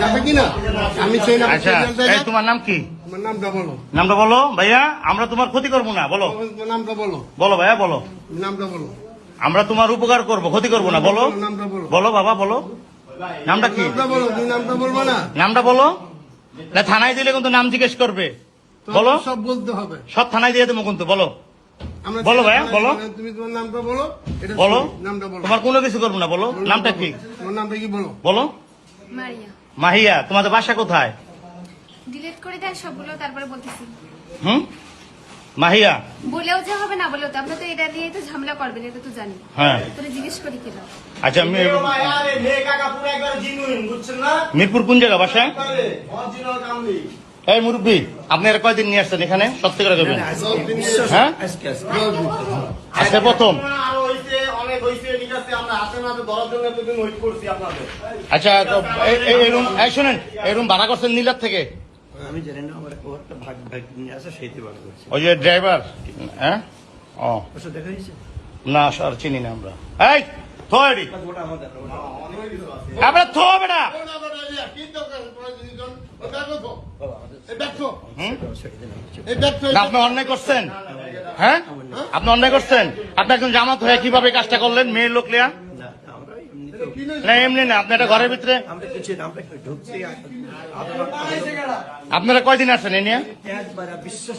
যাবে কিনা আমি সেই নাম। আচ্ছা এই তোমার নাম কি? তোমার নামটা বলো। নামটা বলো ভাইয়া, আমরা তোমার ক্ষতি করবো না। বলো তোমার নামটা বলো। বলো ভাইয়া বলো। নামটা বলো। আমরা তোমার উপকার করবো, ক্ষতি করবো না। বলো নামটা বলো। বলো বাবা বলো। নামটা কি? নামটা বলো। তুমি নামটা বলবো না। নামটা বলো। না থানায় দিলে কিন্তু নাম জিজ্ঞেস করবে। বলো সব বলতে হবে। সব থানায় দিয়ে দেবো কিন্তু। বলো আমরা বলো ভাইয়া বলো। তুমি তোমার নামটা বলো। এটা বলো নামটা বলো। তোমার কোনো কিছু করবো না। বলো নামটা কি? তোমার নামটা কি বলো। বলো মারিয়া। মাহিয়া। তোমাদের বাসা কোথায়? ডিলিট করে দেন সবগুলো, তারপরে বলতেছি। হুম মাহিয়া। বলেও যে হবে না বলেও তো, আমরা তো এটা নিয়ে তো ঝামেলা করবেন, এটা তো জানি। হ্যাঁ তোরে জিজ্ঞেস করি কিনা। আচ্ছা মিরপুর কোন জায়গা বাসা? এই মুরব্বী আপনি আর কয়দিন নিয়ে আসছেন এখানে? সত্যি করে দেবেন। হ্যাঁ আজকে প্রথম। আচ্ছা শোনেন, এই রুম ভাড়া করছেন নীলার থেকে? আমি জানি না, আমার একটা ভাগ নিয়ে আসে সেইতে ভাগ করছে। ওই যে ড্রাইভার। হ্যাঁ ও ওটা দেখা হয়েছে না স্যার চিনি না আমরা। এই থো এডি ওটা আমাদের আমরা থো বেটা। আপনি অন্যায় করছেন। হ্যাঁ আপনি অন্যায় করছেন। আপনি একজন জামাত হয়ে কিভাবে কাজটা করলেন মেয়ের লোক লিয়া? না এমনি না, আপনি একটা ঘরের ভিতরে। আমরা কিছু আমরা ঢুকছি আপনারা কয়দিন আসছেন এ নিয়ে? একবার বিশ্বাস